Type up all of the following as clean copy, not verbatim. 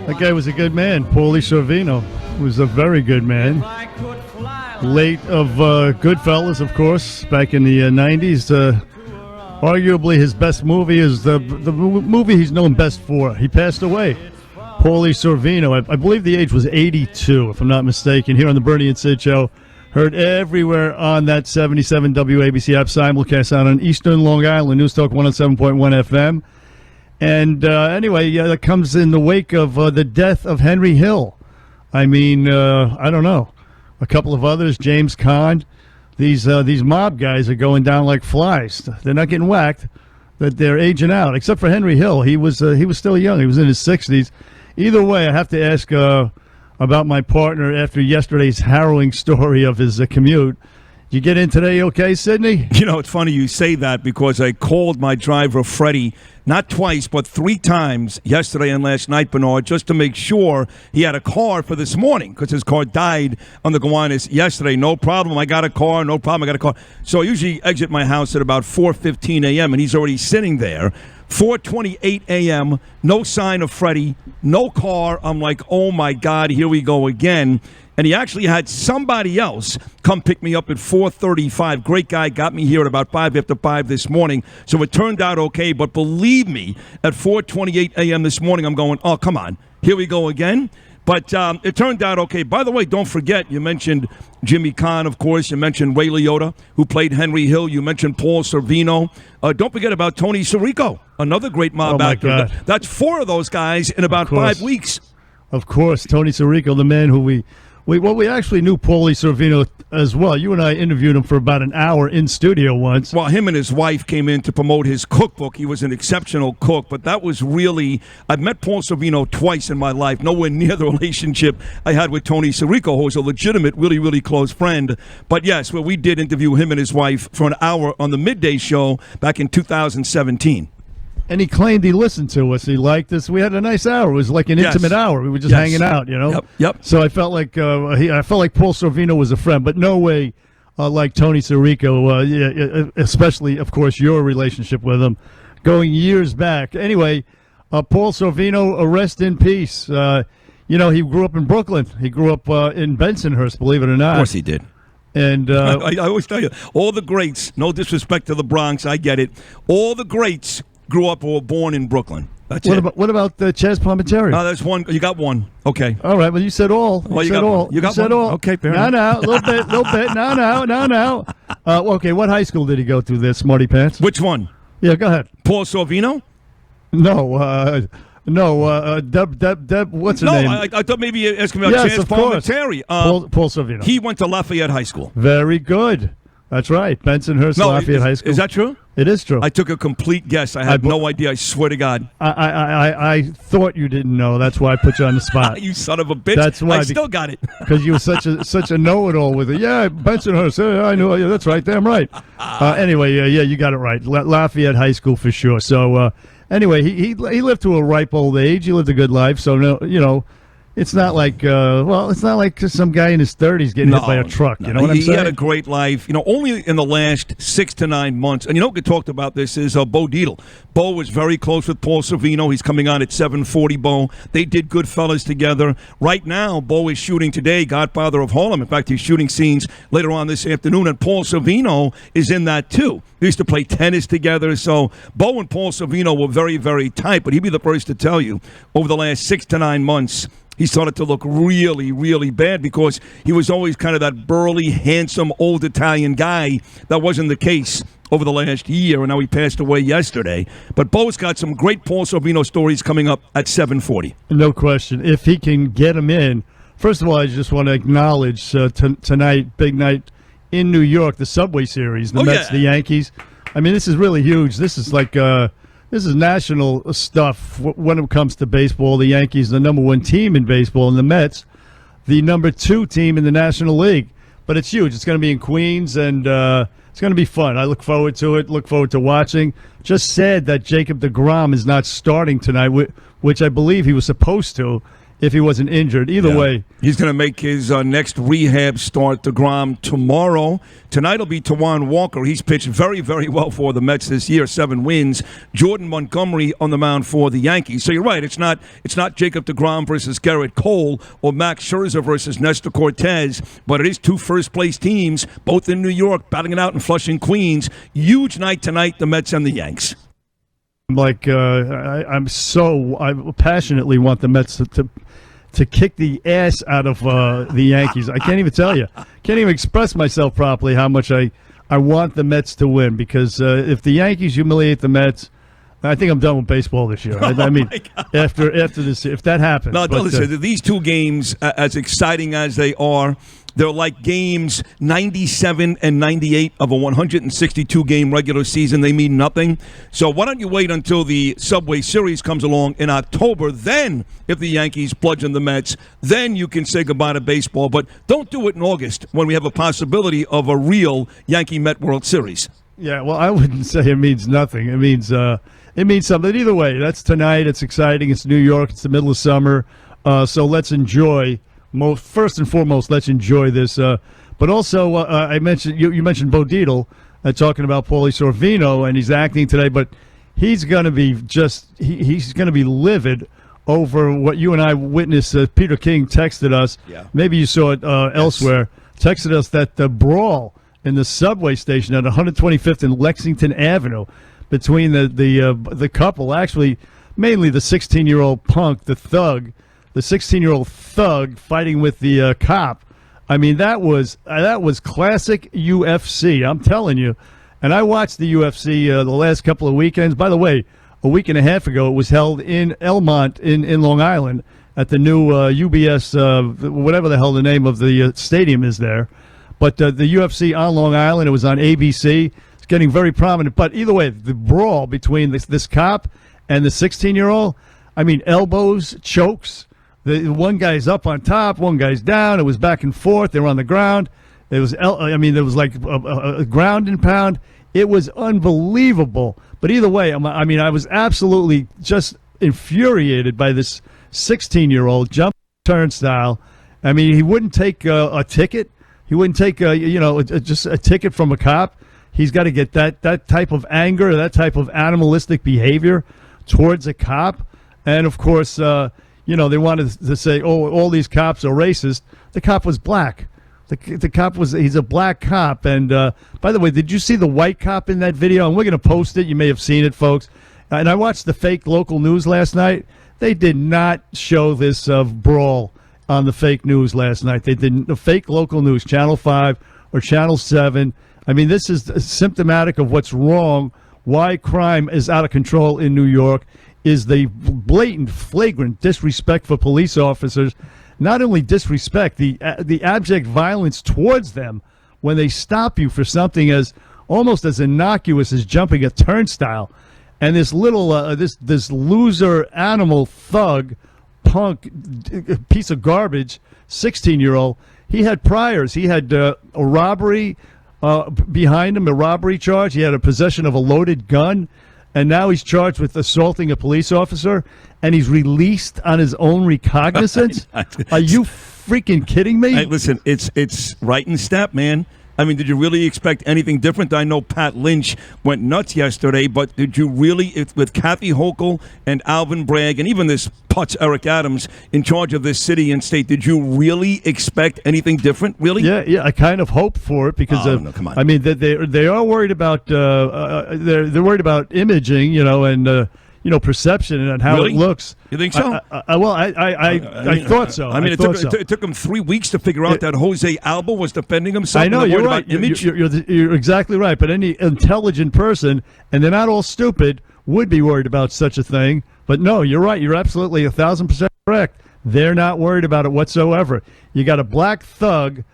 That guy was a good man. Paul Servino was a very good man. Late of Goodfellas, of course, back in the 90s. Arguably his best movie is the movie he's known best for. He passed away. Paulie Servino, I believe the age was 82, if I'm not mistaken, here on the Bernie and Sid Show. Heard everywhere on that 77 WABC app, simulcast out on Eastern Long Island, News Talk 107.1 FM. And anyway, that comes in the wake of the death of Henry Hill. I mean, I don't know. A couple of others, James Caan. These mob guys are going down like flies. They're not getting whacked, but they're aging out. Except for Henry Hill, he was still young. He was in his 60s. Either way, I have to ask about my partner after yesterday's harrowing story of his commute. Did you get in today okay, Sidney? You know, it's funny you say that because I called my driver, Freddie, not twice, but 3 times yesterday and last night, Bernard, just to make sure he had a car for this morning because his car died on the Gowanus yesterday. No problem. I got a car. No problem. I got a car. So I usually exit my house at about 4:15 a.m., and he's already sitting there. 4:28 a.m., no sign of Freddie, no car. I'm like, oh, my God, here we go again. And he actually had somebody else come pick me up at 4:35. Great guy, got me here at about 5 after 5 this morning. So it turned out okay. But believe me, at 4:28 a.m. this morning, I'm going, oh, come on, here we go again. But it turned out okay. By the way, don't forget, you mentioned Jimmy Caan, of course. You mentioned Ray Liotta, who played Henry Hill. You mentioned Paul Servino. Don't forget about Tony Sirico, another great mob actor. God. That's 4 of those guys in about 5 weeks. Of course, Tony Sirico, the man who we actually knew Paulie Servino as well. You and I interviewed him for about an hour in studio once. Well, him and his wife came in to promote his cookbook. He was an exceptional cook, but that was really... I've met Paul Servino twice in my life, nowhere near the relationship I had with Tony Sirico, who was a legitimate, really, really close friend. But yes, well, we did interview him and his wife for an hour on the Midday Show back in 2017. And he claimed he listened to us. He liked us. We had a nice hour. It was like an intimate hour. We were just hanging out, you know. Yep. So I felt like Paul Servino was a friend, but no way like Tony Sirico. Especially, of course, your relationship with him, going years back. Anyway, Paul Servino, rest in peace. He grew up in Brooklyn. He grew up in Bensonhurst. Believe it or not. Of course, he did. And I always tell you, all the greats. No disrespect to the Bronx, I get it. All the greats grew up or were born in Brooklyn. That's it. What about Chaz Palminteri? There's one. You got one. Okay. All right. Well, you said all. You said all. You said all. Okay, fair enough. No, a little bit. No. Okay, what high school did he go to there, Smarty Pants? Which one? Yeah, go ahead. Paul Servino? No, Deb, what's her name? No, I thought maybe you were asking me about Chaz Palminteri. Paul Servino. He went to Lafayette High School. Very good. That's right. Bensonhurst, Lafayette High School. Is that true? It is true. I took a complete guess. I had no idea. I swear to God. I thought you didn't know. That's why I put you on the spot. You son of a bitch. That's why. I still got it. Because you were such a know-it-all with it. Yeah, Bensonhurst. I knew. Yeah, that's right. Damn right. Anyway, yeah, you got it right. Lafayette High School for sure. So anyway, he lived to a ripe old age. He lived a good life. So no, it's not like some guy in his 30s getting hit by a truck. You know what I'm saying? He had a great life. Only in the last 6 to 9 months. And we talked about this is Bo Dietl. Bo was very close with Paul Servino. He's coming on at 7:40. Bo. They did Goodfellas together. Right now, Bo is shooting today, Godfather of Harlem. In fact, he's shooting scenes later on this afternoon. And Paul Servino is in that too. They used to play tennis together. So Bo and Paul Servino were very, very tight. But he'd be the first to tell you, over the last 6 to 9 months, he started to look really, really bad because he was always kind of that burly, handsome, old Italian guy. That wasn't the case over the last year, and now he passed away yesterday. But Bo's got some great Paul Servino stories coming up at 7:40. No question. If he can get him in, first of all, I just want to acknowledge tonight, big night in New York, the Subway Series, the Mets, the Yankees. I mean, this is really huge. This is like... This is national stuff when it comes to baseball. The Yankees, the number 1 team in baseball, and the Mets, the number 2 team in the National League. But it's huge. It's going to be in Queens, and it's going to be fun. I look forward to it, look forward to watching. Just sad that Jacob deGrom is not starting tonight, which I believe he was supposed to, if he wasn't injured. Either way. He's going to make his next rehab start, DeGrom, tomorrow. Tonight will be Tawan Walker. He's pitched very, very well for the Mets this year, 7 wins. Jordan Montgomery on the mound for the Yankees. So you're right. It's not Jacob DeGrom versus Garrett Cole or Max Scherzer versus Nestor Cortez, but it is 2 first-place teams, both in New York, battling it out in Flushing, Queens. Huge night tonight, the Mets and the Yanks. Like I passionately want the Mets to kick the ass out of the Yankees. I can't even tell you. Can't even express myself properly how much I want the Mets to win, because if the Yankees humiliate the Mets, I think I'm done with baseball this year. I mean, after this, if that happens. No, listen, these 2 games, as exciting as they are, they're like games 97 and 98 of a 162-game regular season. They mean nothing. So why don't you wait until the Subway Series comes along in October? Then, if the Yankees bludgeon the Mets, then you can say goodbye to baseball. But don't do it in August when we have a possibility of a real Yankee-Met World Series. Yeah, well, I wouldn't say it means nothing. It means something. Either way, that's tonight. It's exciting. It's New York. It's the middle of summer. So let's enjoy. First and foremost, let's enjoy this. But also, I mentioned you mentioned Bo Dietl talking about Paulie Sorvino, and he's acting today. But he's going to be he's going to be livid over what you and I witnessed. Peter King texted us. Yeah. Maybe you saw it elsewhere. Texted us that the brawl in the subway station at 125th and Lexington Avenue between the couple, actually mainly the 16-year-old punk, the thug. The 16-year-old thug fighting with the cop. I mean, that was classic UFC. I'm telling you. And I watched the UFC the last couple of weekends. By the way, a week and a half ago, it was held in Elmont in Long Island at the new UBS, whatever the hell the name of the stadium is there. But the UFC on Long Island, it was on ABC. It's getting very prominent. But either way, the brawl between this cop and the 16-year-old, I mean, elbows, chokes. The one guy's up on top, one guy's down. It was back and forth. They were on the ground. There was like a ground and pound. It was unbelievable. But either way, I mean, I was absolutely just infuriated by this 16-year-old jump turnstile. I mean, he wouldn't take a ticket. He wouldn't take just a ticket from a cop. He's got to get that type of anger, that type of animalistic behavior towards a cop. And of course, they wanted to say, oh, all these cops are racist. The cop was black. The cop he's a black cop. And by the way, did you see the white cop in that video? And we're going to post it. You may have seen it, folks. And I watched the fake local news last night. They did not show this brawl on the fake news last night. They did the fake local news, Channel 5 or Channel 7. I mean, this is symptomatic of what's wrong, why crime is out of control in New York. Is the blatant, flagrant disrespect for police officers. Not only disrespect, the abject violence towards them when they stop you for something almost as innocuous as jumping a turnstile. And this little, this loser animal thug, punk, piece of garbage, 16-year-old, he had priors. He had a robbery behind him, a robbery charge. He had a possession of a loaded gun. And now he's charged with assaulting a police officer, and he's released on his own recognizance? Are you freaking kidding me? Hey, listen, it's right in step, man. I mean, did you really expect anything different? I know Pat Lynch went nuts yesterday, but did you really, with Kathy Hochul and Alvin Bragg and even this putz Eric Adams in charge of this city and state, did you really expect anything different? Really? Yeah. I kind of hoped for it because no, come on. I mean, they are worried about they're worried about imaging, and perception and how really? It looks. You think so? I thought so. I mean, it took him 3 weeks to figure out that Jose Alba was defending himself. I know, you're right. You're exactly right. But any intelligent person, and they're not all stupid, would be worried about such a thing. But no, you're right. You're absolutely 1,000% correct. They're not worried about it whatsoever. You got a black thug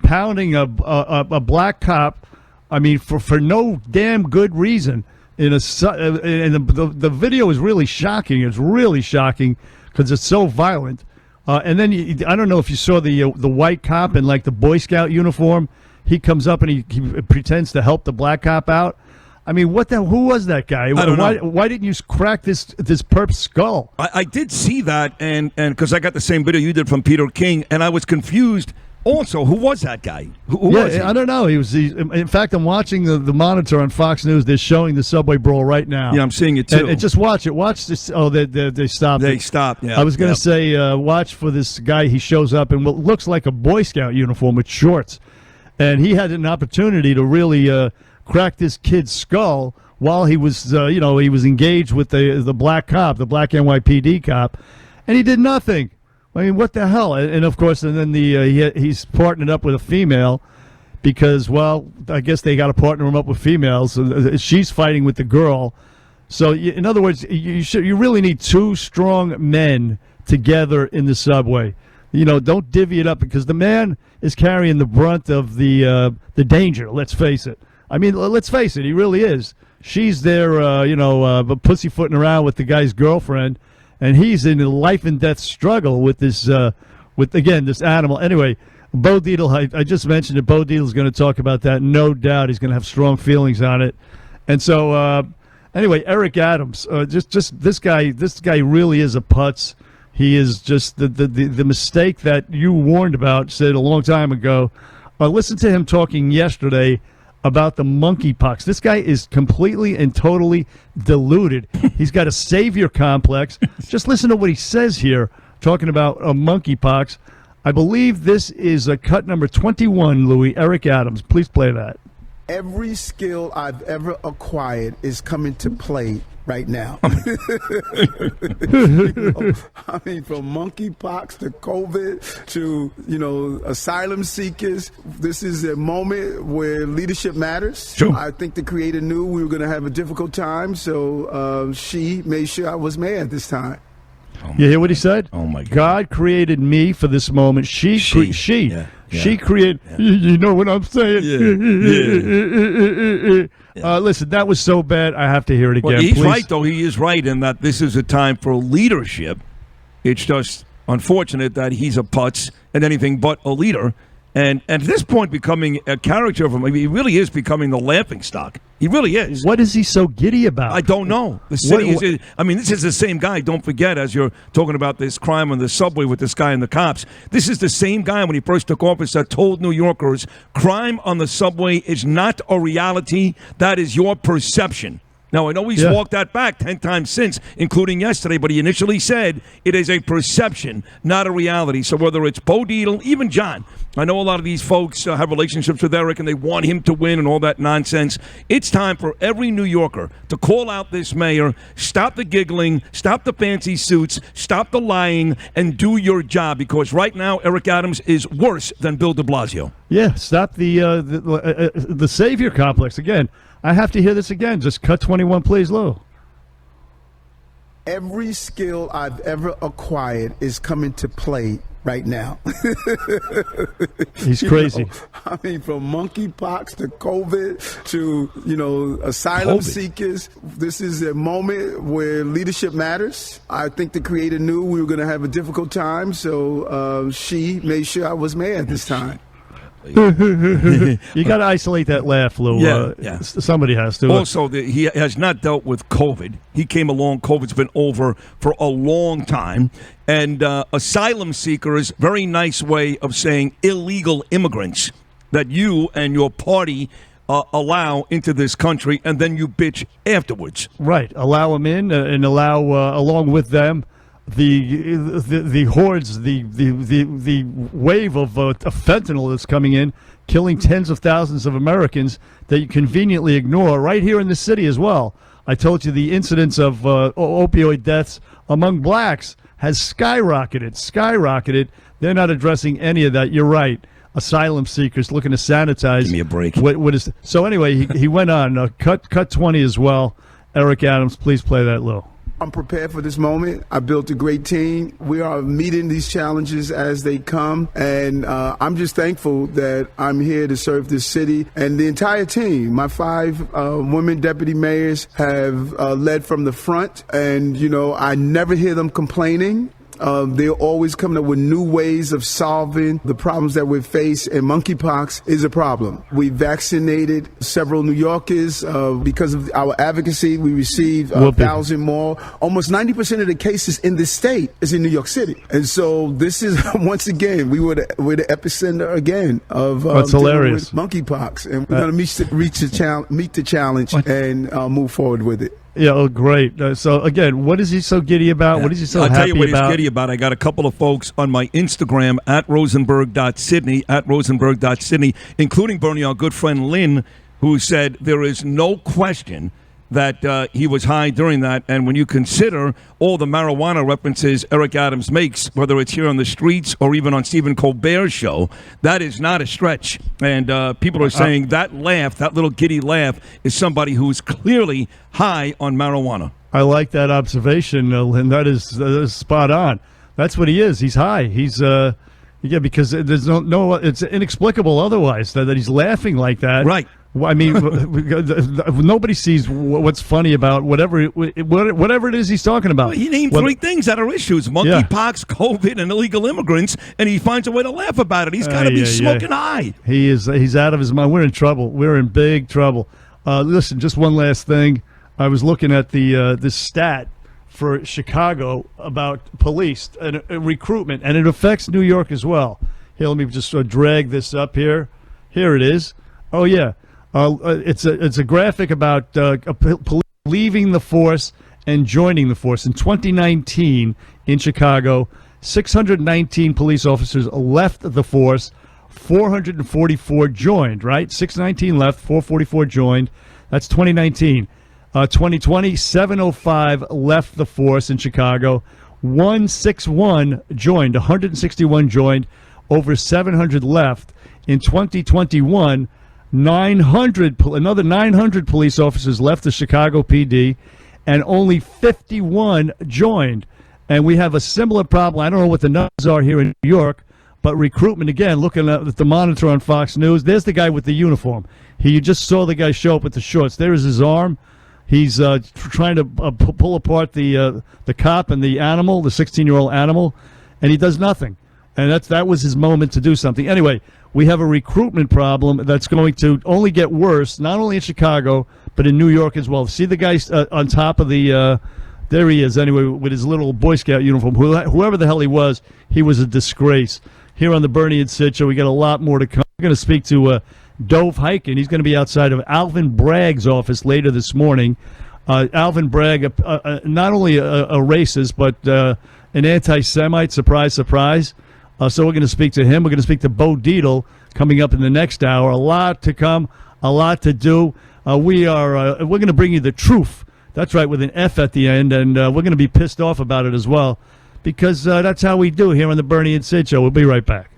pounding a black cop. I mean, for no damn good reason. And the video is really shocking. It's really shocking because it's so violent. And then I don't know if you saw the white cop in like the Boy Scout uniform. He comes up and he pretends to help the black cop out. I mean, who was that guy? I don't know. Why didn't you crack this perp's skull? I did see that, and because I got the same video you did from Peter King, and I was confused. Also, who was that guy? Who was he? I don't know. In fact, I'm watching the monitor on Fox News. They're showing the subway brawl right now. Yeah, I'm seeing it too. And just watch it. Watch this. Oh, they stopped. They stopped. Yeah. I was going to say, watch for this guy. He shows up in what looks like a Boy Scout uniform with shorts, and he had an opportunity to really crack this kid's skull while he was, he was engaged with the black cop, the black NYPD cop, and he did nothing. I mean, what the hell? And of course, and then he's partnered up with a female because, well, I guess they got to partner him up with females. She's fighting with the girl. So, in other words, you really need two strong men together in the subway. Don't divvy it up because the man is carrying the brunt of the danger. Let's face it. I mean, let's face it. He really is. She's there, pussyfooting around with the guy's girlfriend. And he's in a life and death struggle with this, this animal. Anyway, Bo Dietl, I just mentioned that Bo Dietl is going to talk about that. No doubt, he's going to have strong feelings on it. And so, anyway, Eric Adams, just this guy really is a putz. He is just the mistake that you warned about, said a long time ago. Listen to him talking yesterday about the monkeypox. This guy is completely and totally deluded. He's got a savior complex. Just listen to what he says here, talking about monkeypox. I believe this is cut number 21, Louis. Eric Adams. Please play that. Every skill I've ever acquired is coming to play right now. I mean, from monkeypox to COVID to, asylum seekers, this is a moment where leadership matters. Sure. I think the creator knew we were going to have a difficult time, so she made sure I was mayor this time. You hear what he said? Oh, my God. God created me for this moment. She Yeah. She created. Yeah. You know what I'm saying? Yeah. Listen, that was so bad. I have to hear it again. Well, he's please. right, though. He is right in that this is a time for leadership. It's just unfortunate that he's a putz and anything but a leader. And at this point, becoming a caricature of him, I mean, he really is becoming the laughingstock. He really is. What is he so giddy about? I don't know. The city is. I mean, this is the same guy. Don't forget, as you're talking about this crime on the subway with this guy and the cops, this is the same guy when he first took office that told New Yorkers, crime on the subway is not a reality. That is your perception. Now, I know he's walked that back 10 times since, including yesterday, but he initially said it is a perception, not a reality. So whether it's Bo Dietl, even John, I know a lot of these folks have relationships with Eric and they want him to win and all that nonsense. It's time for every New Yorker to call out this mayor, stop the giggling, stop the fancy suits, stop the lying, and do your job, because right now Eric Adams is worse than Bill de Blasio. Yeah, stop the savior complex. Again, I have to hear this again. Just cut 21, please, Lou. Every skill I've ever acquired is coming to play right now. He's crazy. I mean, from monkeypox to COVID to, asylum seekers, this is a moment where leadership matters. I think the creator knew we were going to have a difficult time, so she made sure I was mayor this time. You got to isolate that laugh, Lou. Yeah. Somebody has to. Also, he has not dealt with COVID. He came along. COVID's been over for a long time. And asylum seekers, very nice way of saying illegal immigrants that you and your party allow into this country, and then you bitch afterwards. Right. Allow them in and allow, along with them, the hordes, the wave of fentanyl that's coming in, killing tens of thousands of Americans that you conveniently ignore right here in the city as well. I told you the incidence of opioid deaths among blacks has skyrocketed. They're not addressing any of that. You're right. Asylum seekers looking to sanitize. Give me a break. What is so anyway? He went on cut 20 as well. Eric Adams, please play that, Lou. I'm prepared for this moment. I built a great team. We are meeting these challenges as they come. And I'm just thankful that I'm here to serve this city and the entire team. My 5 women deputy mayors have led from the front. And, I never hear them complaining. They're always coming up with new ways of solving the problems that we face, and monkeypox is a problem. We vaccinated several New Yorkers. Because of our advocacy, we received 1,000 more. Almost 90% of the cases in this state is in New York City. And so this is, once again, we're the epicenter again of that's hilarious. Monkeypox. And we're going to meet the challenge and move forward with it. Yeah, oh, great. So, again, what is he so giddy about? Yeah. What is he so I'll happy tell you what about? he's giddy about. I got a couple of folks on my Instagram, @Rosenberg.Sydney, including Bernie, our good friend Lynn, who said there is no question that he was high during that. And when you consider all the marijuana references Eric Adams makes, whether it's here on the streets or even on Stephen Colbert's show, that is not a stretch. And people are saying that laugh, that little giddy laugh, is somebody who is clearly high on marijuana. I like that observation, and that is spot on. That's what he is. He's high. He's because there's no it's inexplicable otherwise that he's laughing like that. Right. I mean, nobody sees what's funny about whatever it is he's talking about. Well, he named three things that are issues: monkeypox, COVID, and illegal immigrants, and he finds a way to laugh about it. He's got to be smoking high. He's out of his mind. We're in trouble. We're in big trouble. Listen, just one last thing. I was looking at this stat for Chicago about police and recruitment, and it affects New York as well. Here, let me just drag this up here. Here it is. Oh yeah. It's a graphic about police leaving the force and joining the force. In 2019 in Chicago, 619 police officers left the force, 444 joined, right? 619 left, 444 joined. That's 2019. 2020, 705 left the force in Chicago, 161 joined, 161 joined, over 700 left. In 2021, another 900 police officers left the Chicago PD, and only 51 joined. And we have a similar problem. I don't know what the numbers are here in New York, but recruitment, again, looking at the monitor on Fox News, there's the guy with the uniform. You just saw the guy show up with the shorts. There is his arm. He's trying to pull apart the cop and the animal, the 16-year-old animal, and he does nothing. And that was his moment to do something. Anyway, we have a recruitment problem that's going to only get worse, not only in Chicago, but in New York as well. See the guy on top of the there he is, anyway, with his little Boy Scout uniform. Whoever the hell he was a disgrace. Here on the Bernie and Sid Show, we got a lot more to come. We're going to speak to Dove Hyken. He's going to be outside of Alvin Bragg's office later this morning. Alvin Bragg, not only a racist, but an anti-Semite, surprise, surprise. So we're going to speak to him. We're going to speak to Bo Dietl coming up in the next hour. A lot to come, a lot to do. We're going to bring you the truth. That's right, with an F at the end, and we're going to be pissed off about it as well, because that's how we do here on the Bernie and Sid Show. We'll be right back.